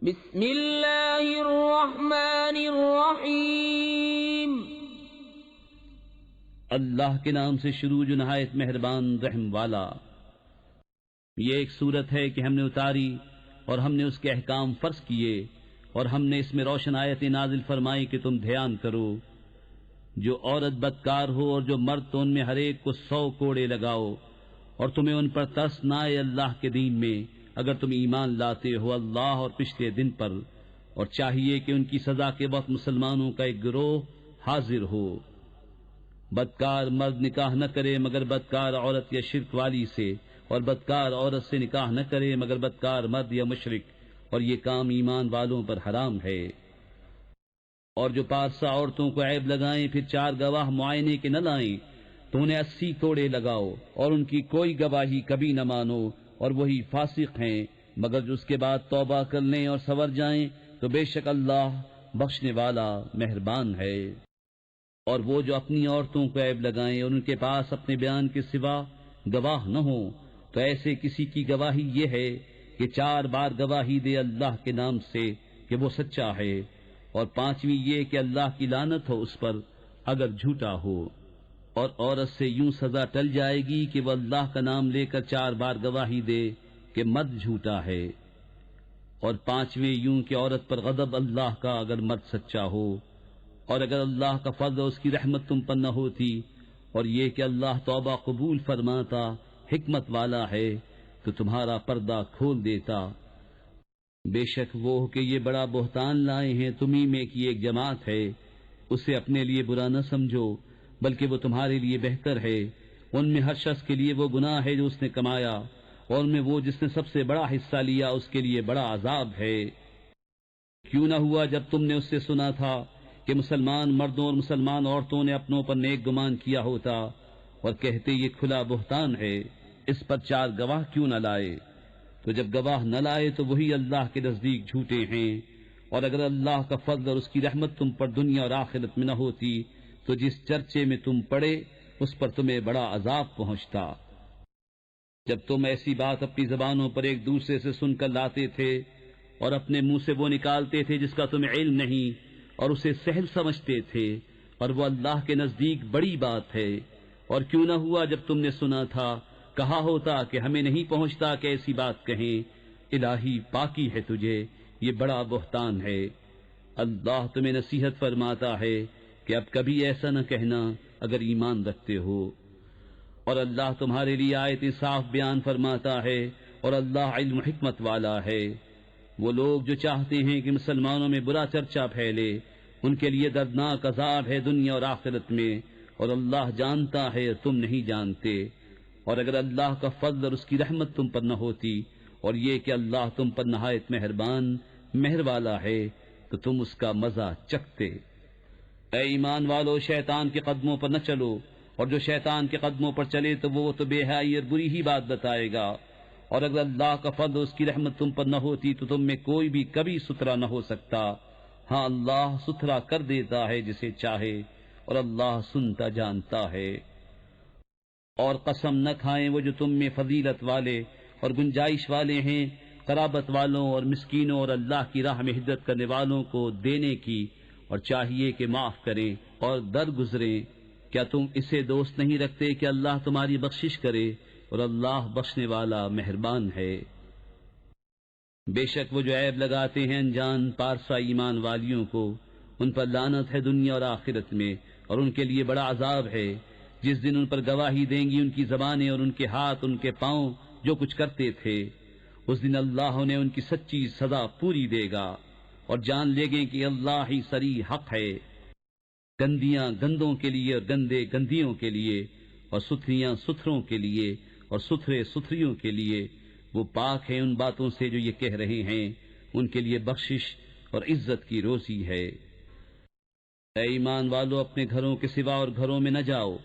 بسم اللہ الرحمن الرحیم اللہ کے نام سے شروع جو نہایت مہربان رحم والا۔ یہ ایک صورت ہے کہ ہم نے اتاری اور ہم نے اس کے احکام فرض کیے اور ہم نے اس میں روشن آیتیں نازل فرمائی کہ تم دھیان کرو۔ جو عورت بدکار ہو اور جو مرد تو ان میں ہر ایک کو 100 کوڑے لگاؤ، اور تمہیں ان پر ترس نہ آئے اللہ کے دین میں، اگر تم ایمان لاتے ہو اللہ اور پچھلے دن پر، اور چاہیے کہ ان کی سزا کے وقت مسلمانوں کا ایک گروہ حاضر ہو۔ بدکار مرد نکاح نہ کرے مگر بدکار عورت یا شرک والی سے، اور بدکار عورت سے نکاح نہ کرے مگر بدکار مرد یا مشرک، اور یہ کام ایمان والوں پر حرام ہے۔ اور جو پارسا عورتوں کو عیب لگائیں پھر 4 گواہ معائنے کے نہ لائیں تو انہیں 80 کوڑے لگاؤ، اور ان کی کوئی گواہی کبھی نہ مانو، اور وہی فاسق ہیں، مگر جو اس کے بعد توبہ کر لیں اور سنور جائیں تو بے شک اللہ بخشنے والا مہربان ہے۔ اور وہ جو اپنی عورتوں کو عیب لگائیں اور ان کے پاس اپنے بیان کے سوا گواہ نہ ہوں تو ایسے کسی کی گواہی یہ ہے کہ 4 بار گواہی دے اللہ کے نام سے کہ وہ سچا ہے، اور 5ویں یہ کہ اللہ کی لعنت ہو اس پر اگر جھوٹا ہو۔ اور عورت سے یوں سزا ٹل جائے گی کہ وہ اللہ کا نام لے کر 4 بار گواہی دے کہ مرد جھوٹا ہے، اور 5ویں یوں کہ عورت پر غضب اللہ کا اگر مرد سچا ہو۔ اور اگر اللہ کا فضل اور اس کی رحمت تم پر نہ ہوتی، اور یہ کہ اللہ توبہ قبول فرماتا حکمت والا ہے، تو تمہارا پردہ کھول دیتا۔ بے شک وہ کہ یہ بڑا بہتان لائے ہیں تمہیں میں کی ایک جماعت ہے، اسے اپنے لیے برا نہ سمجھو بلکہ وہ تمہارے لیے بہتر ہے۔ ان میں ہر شخص کے لیے وہ گناہ ہے جو اس نے کمایا، اور ان میں وہ جس نے سب سے بڑا حصہ لیا اس کے لیے بڑا عذاب ہے۔ کیوں نہ ہوا جب تم نے اس سے سنا تھا کہ مسلمان مردوں اور مسلمان عورتوں نے اپنوں پر نیک گمان کیا ہوتا، اور کہتے یہ کھلا بہتان ہے، اس پر 4 گواہ کیوں نہ لائے؟ تو جب گواہ نہ لائے تو وہی اللہ کے نزدیک جھوٹے ہیں۔ اور اگر اللہ کا فضل اور اس کی رحمت تم پر دنیا اور آخرت میں نہ ہوتی تو جس چرچے میں تم پڑے اس پر تمہیں بڑا عذاب پہنچتا۔ جب تم ایسی بات اپنی زبانوں پر ایک دوسرے سے سن کر لاتے تھے اور اپنے منہ سے وہ نکالتے تھے جس کا تمہیں علم نہیں، اور اسے سہل سمجھتے تھے، اور وہ اللہ کے نزدیک بڑی بات ہے۔ اور کیوں نہ ہوا جب تم نے سنا تھا، کہا ہوتا کہ ہمیں نہیں پہنچتا کہ ایسی بات کہیں، الہی پاکی ہے تجھے، یہ بڑا بہتان ہے۔ اللہ تمہیں نصیحت فرماتا ہے کہ اب کبھی ایسا نہ کہنا اگر ایمان رکھتے ہو۔ اور اللہ تمہارے لیے آیتیں صاف بیان فرماتا ہے، اور اللہ علم و حکمت والا ہے۔ وہ لوگ جو چاہتے ہیں کہ مسلمانوں میں برا چرچا پھیلے، ان کے لیے دردناک عذاب ہے دنیا اور آخرت میں، اور اللہ جانتا ہے تم نہیں جانتے۔ اور اگر اللہ کا فضل اور اس کی رحمت تم پر نہ ہوتی، اور یہ کہ اللہ تم پر نہایت مہربان مہر والا ہے، تو تم اس کا مزہ چکھتے۔ اے ایمان والو، شیطان کے قدموں پر نہ چلو، اور جو شیطان کے قدموں پر چلے تو وہ تو بے حیائی اور بری ہی بات بتائے گا۔ اور اگر اللہ کا فضل اس کی رحمت تم پر نہ ہوتی تو تم میں کوئی بھی کبھی ستھرا نہ ہو سکتا۔ ہاں اللہ ستھرا کر دیتا ہے جسے چاہے، اور اللہ سنتا جانتا ہے۔ اور قسم نہ کھائیں وہ جو تم میں فضیلت والے اور گنجائش والے ہیں، قرابت والوں اور مسکینوں اور اللہ کی راہ میں ہجرت کرنے والوں کو دینے کی، اور چاہیے کہ معاف کریں اور درگزریں۔ کیا تم اسے دوست نہیں رکھتے کہ اللہ تمہاری بخشش کرے، اور اللہ بخشنے والا مہربان ہے۔ بے شک وہ جو عیب لگاتے ہیں انجان پارسا ایمان والیوں کو، ان پر لعنت ہے دنیا اور آخرت میں، اور ان کے لیے بڑا عذاب ہے۔ جس دن ان پر گواہی دیں گی ان کی زبانیں اور ان کے ہاتھ ان کے پاؤں جو کچھ کرتے تھے، اس دن اللہ انہیں ان کی سچی سزا پوری دے گا، اور جان لے گے کہ اللہ ہی صریح حق ہے۔ گندیاں گندوں کے لیے اور گندے گندیوں کے لیے، اور ستھریاں ستھروں کے لیے، اور ستھرے ستھریوں کے لیے، وہ پاک ہیں ان باتوں سے جو یہ کہہ رہے ہیں، ان کے لیے بخشش اور عزت کی روزی ہے۔ اے ایمان والو، اپنے گھروں کے سوا اور گھروں میں نہ جاؤ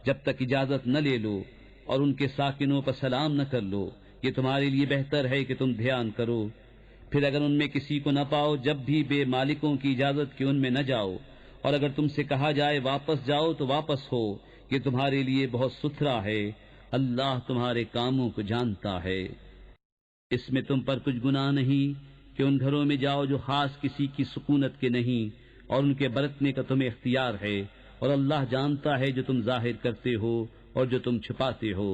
جب تک اجازت نہ لے لو، اور ان کے ساکنوں پر سلام نہ کر لو، یہ تمہارے لیے بہتر ہے کہ تم دھیان کرو۔ پھر اگر ان میں کسی کو نہ پاؤ جب بھی بے مالکوں کی اجازت کے ان میں نہ جاؤ، اور اگر تم سے کہا جائے واپس جاؤ تو واپس ہو، یہ تمہارے لیے بہت ستھرا ہے، اللہ تمہارے کاموں کو جانتا ہے۔ اس میں تم پر کچھ گناہ نہیں کہ ان گھروں میں جاؤ جو خاص کسی کی سکونت کے نہیں، اور ان کے برتنے کا تمہیں اختیار ہے، اور اللہ جانتا ہے جو تم ظاہر کرتے ہو اور جو تم چھپاتے ہو۔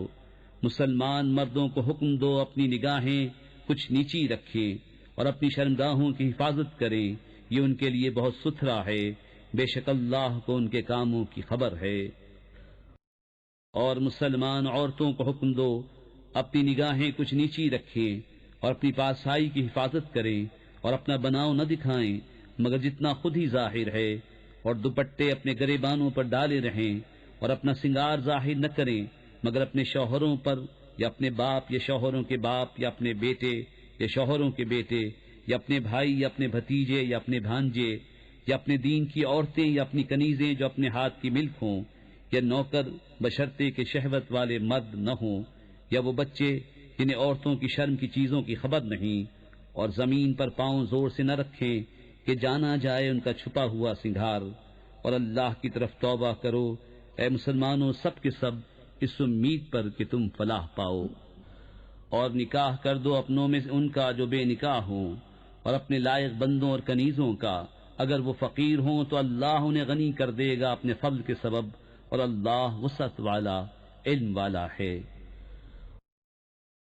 مسلمان مردوں کو حکم دو اپنی نگاہیں کچھ نیچی رکھیں اور اپنی شرمگاہوں کی حفاظت کریں، یہ ان کے لیے بہت ستھرا ہے، بے شک اللہ کو ان کے کاموں کی خبر ہے۔ اور مسلمان عورتوں کو حکم دو اپنی نگاہیں کچھ نیچی رکھیں اور اپنی پاسائی کی حفاظت کریں اور اپنا بناؤ نہ دکھائیں مگر جتنا خود ہی ظاہر ہے، اور دوپٹے اپنے گریبانوں پر ڈالے رہیں، اور اپنا سنگار ظاہر نہ کریں مگر اپنے شوہروں پر یا اپنے باپ یا شوہروں کے باپ یا اپنے بیٹے یا شوہروں کے بیٹے یا اپنے بھائی یا اپنے بھتیجے یا اپنے بھانجے یا اپنے دین کی عورتیں یا اپنی کنیزیں جو اپنے ہاتھ کی ملک ہوں، یا نوکر بشرطے کے شہوت والے مرد نہ ہوں، یا وہ بچے جنہیں عورتوں کی شرم کی چیزوں کی خبر نہیں، اور زمین پر پاؤں زور سے نہ رکھیں کہ جانا جائے ان کا چھپا ہوا سنگھار، اور اللہ کی طرف توبہ کرو اے مسلمانوں سب کے سب، اس امید پر کہ تم فلاح پاؤ۔ اور نکاح کر دو اپنوں میں سے ان کا جو بے نکاح ہوں، اور اپنے لائق بندوں اور کنیزوں کا، اگر وہ فقیر ہوں تو اللہ انہیں غنی کر دے گا اپنے فضل کے سبب، اور اللہ وسعت والا علم والا ہے۔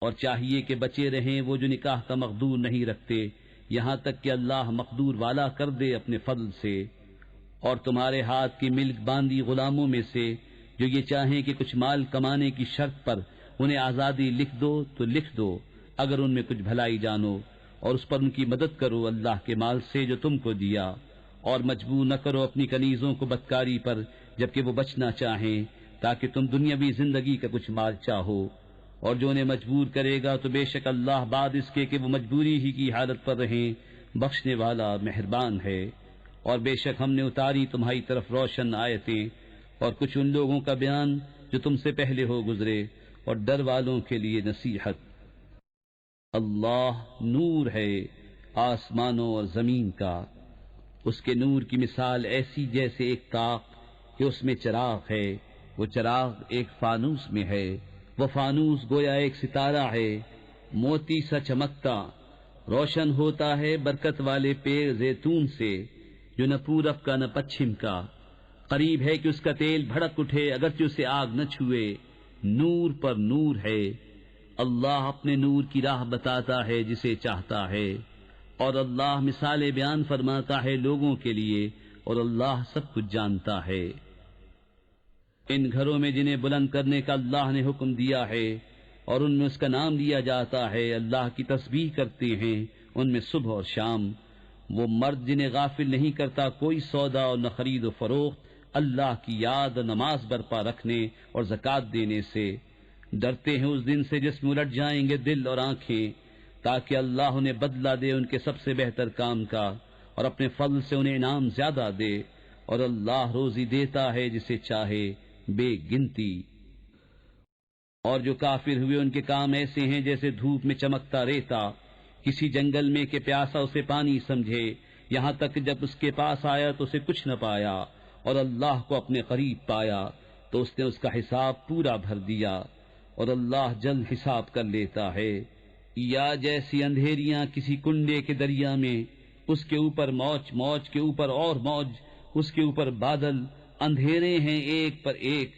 اور چاہیے کہ بچے رہیں وہ جو نکاح کا مقدور نہیں رکھتے، یہاں تک کہ اللہ مقدور والا کر دے اپنے فضل سے۔ اور تمہارے ہاتھ کی ملک باندھی غلاموں میں سے جو یہ چاہیں کہ کچھ مال کمانے کی شرط پر انہیں آزادی لکھ دو تو لکھ دو، اگر ان میں کچھ بھلائی جانو، اور اس پر ان کی مدد کرو اللہ کے مال سے جو تم کو دیا، اور مجبور نہ کرو اپنی کنیزوں کو بدکاری پر جبکہ وہ بچنا چاہیں، تاکہ تم دنیاوی زندگی کا کچھ مال چاہو۔ اور جو انہیں مجبور کرے گا تو بے شک اللہ بعد اس کے کہ وہ مجبوری ہی کی حالت پر رہیں بخشنے والا مہربان ہے۔ اور بے شک ہم نے اتاری تمہاری طرف روشن آیتیں اور کچھ ان لوگوں کا بیان جو تم سے پہلے ہو گزرے، اور ڈر والوں کے لیے نصیحت۔ اللہ نور ہے آسمانوں اور زمین کا، اس کے نور کی مثال ایسی جیسے ایک طاق کہ اس میں چراغ ہے، وہ چراغ ایک فانوس میں ہے، وہ فانوس گویا ایک ستارہ ہے موتی سا چمکتا، روشن ہوتا ہے برکت والے پیڑ زیتون سے جو نہ پورب کا نہ پچھم کا، قریب ہے کہ اس کا تیل بھڑک اٹھے اگرچہ اسے آگ نہ چھوئے، نور پر نور ہے۔ اللہ اپنے نور کی راہ بتاتا ہے جسے چاہتا ہے، اور اللہ مثالیں بیان فرماتا ہے لوگوں کے لیے، اور اللہ سب کچھ جانتا ہے۔ ان گھروں میں جنہیں بلند کرنے کا اللہ نے حکم دیا ہے اور ان میں اس کا نام لیا جاتا ہے، اللہ کی تسبیح کرتے ہیں ان میں صبح اور شام، وہ مرد جنہیں غافل نہیں کرتا کوئی سودا اور نہ خرید و فروخت، اللہ کی یاد اور نماز برپا رکھنے اور زکوٰۃ دینے سے، ڈرتے ہیں اس دن سے جس میں الٹ جائیں گے دل اور آنکھیں، تاکہ اللہ انہیں بدلہ دے ان کے سب سے بہتر کام کا، اور اپنے فضل سے انہیں انعام زیادہ دے، اور اللہ روزی دیتا ہے جسے چاہے بے گنتی۔ اور جو کافر ہوئے ان کے کام ایسے ہیں جیسے دھوپ میں چمکتا ریتا، کسی جنگل میں کہ پیاسا اسے پانی سمجھے، یہاں تک کہ جب اس کے پاس آیا تو اسے کچھ نہ پایا، اور اللہ کو اپنے قریب پایا تو اس نے اس کا حساب پورا بھر دیا، اور اللہ جلد حساب کر لیتا ہے۔ یا جیسی اندھیریاں کسی کنڈے کے دریا میں، اس کے اوپر موج، موج کے اوپر اور موج، اس کے اوپر بادل، اندھیرے ہیں ایک پر ایک،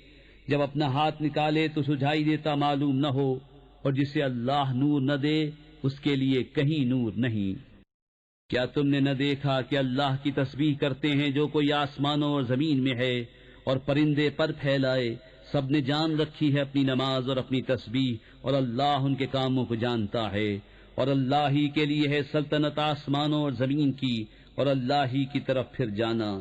جب اپنا ہاتھ نکالے تو سجھائی دیتا معلوم نہ ہو، اور جسے اللہ نور نہ دے اس کے لیے کہیں نور نہیں۔ کیا تم نے نہ دیکھا کہ اللہ کی تسبیح کرتے ہیں جو کوئی آسمانوں اور زمین میں ہے، اور پرندے پر پھیلائے، سب نے جان رکھی ہے اپنی نماز اور اپنی تسبیح، اور اللہ ان کے کاموں کو جانتا ہے، اور اللہ ہی کے لیے ہے سلطنت آسمانوں اور زمین کی، اور اللہ ہی کی طرف پھر جانا۔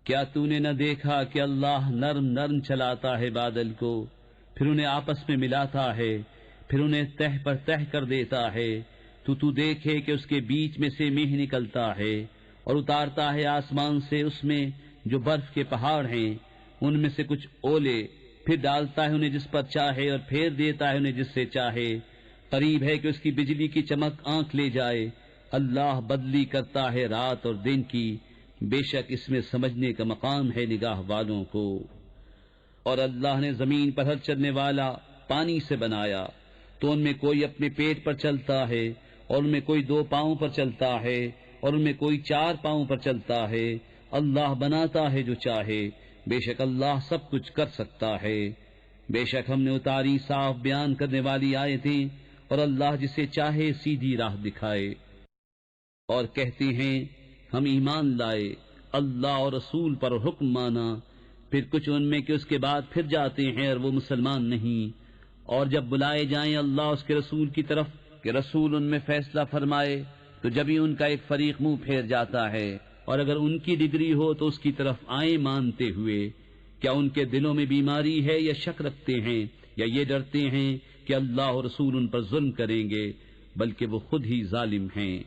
کیا تو نے نہ دیکھا کہ اللہ نرم نرم چلاتا ہے بادل کو، پھر انہیں آپس میں ملاتا ہے، پھر انہیں تہ پر تہ کر دیتا ہے، تو دیکھے کہ اس کے بیچ میں سے میہ نکلتا ہے، اور اتارتا ہے آسمان سے اس میں جو برف کے پہاڑ ہیں، ان میں سے کچھ اولے، پھر ڈالتا ہے انہیں جس پر چاہے اور پھیر دیتا ہے انہیں جس سے چاہے، قریب ہے کہ اس کی بجلی کی چمک آنکھ لے جائے، اللہ بدلی کرتا ہے رات اور دن کی، بے شک اس میں سمجھنے کا مقام ہے نگاہ والوں کو۔ اور اللہ نے زمین پر ہر چلنے والا پانی سے بنایا، تو ان میں کوئی اپنے پیٹ پر چلتا ہے اور ان میں کوئی 2 پاؤں پر چلتا ہے اور ان میں کوئی 4 پاؤں پر چلتا ہے، اللہ بناتا ہے جو چاہے، بے شک اللہ سب کچھ کر سکتا ہے۔ بے شک ہم نے اتاری صاف بیان کرنے والی آیتیں، اور اللہ جسے چاہے سیدھی راہ دکھائے۔ اور کہتے ہیں ہم ایمان لائے اللہ اور رسول پر حکم مانا، پھر کچھ ان میں کہ اس کے بعد پھر جاتے ہیں اور وہ مسلمان نہیں، اور جب بلائے جائیں اللہ اس کے رسول کی طرف کہ رسول ان میں فیصلہ فرمائے تو جبھی ان کا ایک فریق منہ پھیر جاتا ہے، اور اگر ان کی ڈگری ہو تو اس کی طرف آئیں مانتے ہوئے۔ کیا ان کے دلوں میں بیماری ہے یا شک رکھتے ہیں یا یہ ڈرتے ہیں کہ اللہ اور رسول ان پر ظلم کریں گے، بلکہ وہ خود ہی ظالم ہیں۔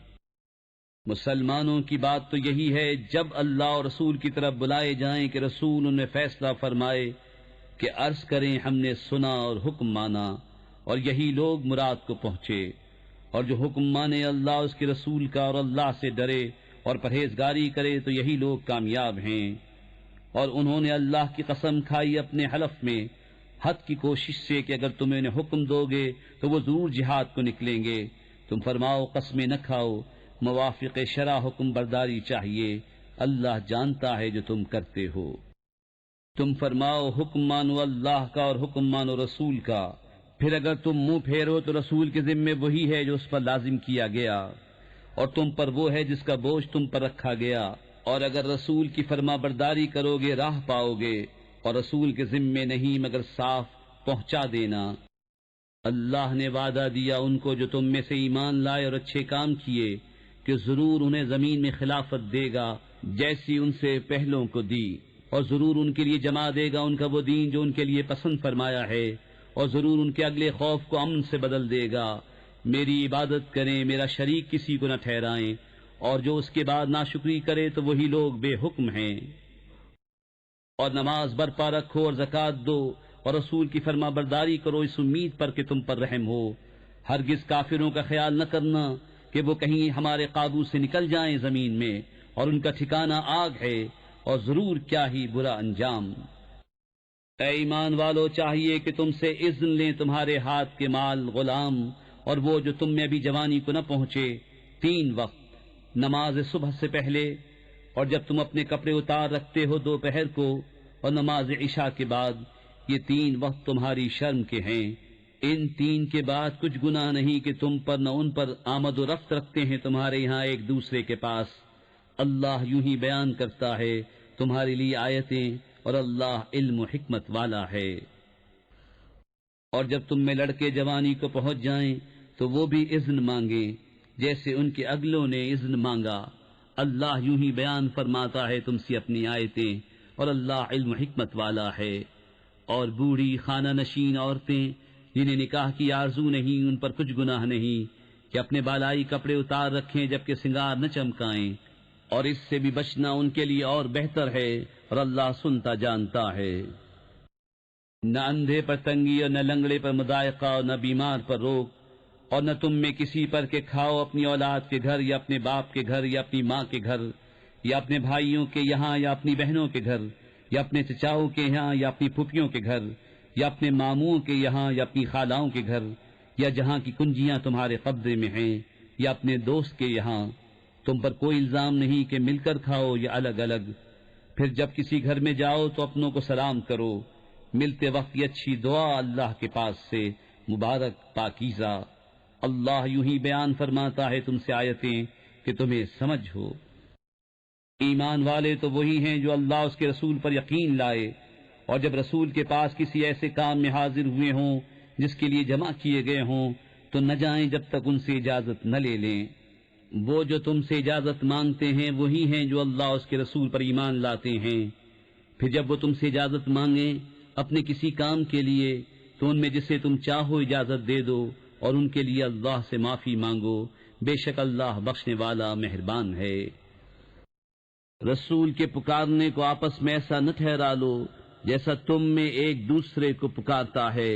مسلمانوں کی بات تو یہی ہے جب اللہ اور رسول کی طرف بلائے جائیں کہ رسول ان میں فیصلہ فرمائے کہ عرض کریں ہم نے سنا اور حکم مانا، اور یہی لوگ مراد کو پہنچے۔ اور جو حکم مانے اللہ اس کے رسول کا اور اللہ سے ڈرے اور پرہیزگاری کرے تو یہی لوگ کامیاب ہیں۔ اور انہوں نے اللہ کی قسم کھائی اپنے حلف میں حد کی کوشش سے کہ اگر تم انہیں حکم دو گے تو وہ ضرور جہاد کو نکلیں گے۔ تم فرماؤ قسمیں نہ کھاؤ، موافق شرع حکم برداری چاہیے، اللہ جانتا ہے جو تم کرتے ہو۔ تم فرماؤ حکم مانو اللہ کا اور حکم مانو رسول کا، پھر اگر تم منہ پھیرو تو رسول کے ذمے وہی ہے جو اس پر لازم کیا گیا، اور تم پر وہ ہے جس کا بوجھ تم پر رکھا گیا، اور اگر رسول کی فرما برداری کرو گے راہ پاؤ گے، اور رسول کے ذمے نہیں مگر صاف پہنچا دینا۔ اللہ نے وعدہ دیا ان کو جو تم میں سے ایمان لائے اور اچھے کام کیے کہ ضرور انہیں زمین میں خلافت دے گا جیسی ان سے پہلوں کو دی، اور ضرور ان کے لیے جما دے گا ان کا وہ دین جو ان کے لیے پسند فرمایا ہے، اور ضرور ان کے اگلے خوف کو امن سے بدل دے گا۔ میری عبادت کریں، میرا شریک کسی کو نہ ٹھہرائیں، اور جو اس کے بعد ناشکری کرے تو وہی لوگ بے حکم ہیں۔ اور نماز برپا رکھو اور زکوٰۃ دو اور رسول کی فرما برداری کرو اس امید پر کہ تم پر رحم ہو۔ ہرگز کافروں کا خیال نہ کرنا کہ وہ کہیں ہمارے قابو سے نکل جائیں زمین میں، اور ان کا ٹھکانہ آگ ہے، اور ضرور کیا ہی برا انجام۔ اے ایمان والو چاہیے کہ تم سے اذن لیں تمہارے ہاتھ کے مال غلام اور وہ جو تم میں ابھی جوانی کو نہ پہنچے، 3 وقت، نماز صبح سے پہلے، اور جب تم اپنے کپڑے اتار رکھتے ہو دوپہر کو، اور نماز عشاء کے بعد، یہ 3 وقت تمہاری شرم کے ہیں۔ ان 3 کے بعد کچھ گناہ نہیں کہ تم پر نہ ان پر آمد و رفت رکھتے ہیں تمہارے یہاں ایک دوسرے کے پاس۔ اللہ یوں ہی بیان کرتا ہے تمہارے لیے آیتیں، اور اللہ علم و حکمت والا ہے۔ اور جب تم میں لڑکے جوانی کو پہنچ جائیں تو وہ بھی اذن مانگیں جیسے ان کے اگلوں نے اذن مانگا۔ اللہ یوں ہی بیان فرماتا ہے تم سے اپنی آیتیں، اور اللہ علم و حکمت والا ہے۔ اور بوڑھی خانہ نشین عورتیں جنہیں نکاح کی آرزو نہیں ان پر کچھ گناہ نہیں کہ اپنے بالائی کپڑے اتار رکھیں جبکہ سنگار نہ چمکائیں، اور اس سے بھی بچنا ان کے لیے اور بہتر ہے، اور اللہ سنتا جانتا ہے۔ نہ اندھے پر تنگی اور نہ لنگڑے پر مضائقہ اور نہ بیمار پر روک، اور نہ تم میں کسی پر کہ کھاؤ اپنی اولاد کے گھر یا اپنے باپ کے گھر یا اپنی ماں کے گھر یا اپنے بھائیوں کے یہاں یا اپنی بہنوں کے گھر یا اپنے چچاؤں کے یہاں یا اپنی پھوپھیوں کے گھر یا اپنے ماموں کے یہاں یا اپنی خالاؤں کے گھر یا جہاں کی کنجیاں تمہارے قبضے میں ہیں یا اپنے دوست کے یہاں۔ تم پر کوئی الزام نہیں کہ مل کر کھاؤ یا الگ الگ۔ پھر جب کسی گھر میں جاؤ تو اپنوں کو سلام کرو، ملتے وقت یہ اچھی دعا اللہ کے پاس سے، مبارک پاکیزہ۔ اللہ یوں ہی بیان فرماتا ہے تم سے آیتیں کہ تمہیں سمجھ ہو۔ ایمان والے تو وہی ہیں جو اللہ اس کے رسول پر یقین لائے، اور جب رسول کے پاس کسی ایسے کام میں حاضر ہوئے ہوں جس کے لیے جمع کیے گئے ہوں تو نہ جائیں جب تک ان سے اجازت نہ لے لیں۔ وہ جو تم سے اجازت مانگتے ہیں وہی ہیں جو اللہ اس کے رسول پر ایمان لاتے ہیں۔ پھر جب وہ تم سے اجازت مانگیں اپنے کسی کام کے لیے تو ان میں جسے تم چاہو اجازت دے دو، اور ان کے لیے اللہ سے معافی مانگو، بے شک اللہ بخشنے والا مہربان ہے۔ رسول کے پکارنے کو آپس میں ایسا نہ ٹھہرا لو جیسا تم میں ایک دوسرے کو پکارتا ہے،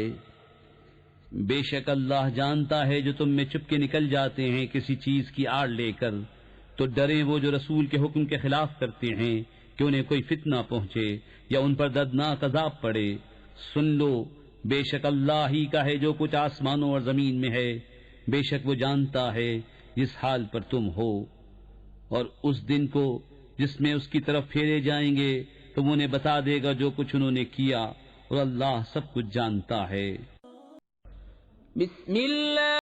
بے شک اللہ جانتا ہے جو تم میں چپ کے نکل جاتے ہیں کسی چیز کی آڑ لے کر، تو ڈریں وہ جو رسول کے حکم کے خلاف کرتے ہیں کہ انہیں کوئی فتنہ پہنچے یا ان پر دردناک عذاب پڑے۔ سن لو بے شک اللہ ہی کا ہے جو کچھ آسمانوں اور زمین میں ہے، بے شک وہ جانتا ہے جس حال پر تم ہو، اور اس دن کو جس میں اس کی طرف پھیرے جائیں گے تم انہیں بتا دے گا جو کچھ انہوں نے کیا، اور اللہ سب کچھ جانتا ہے۔ بسم اللہ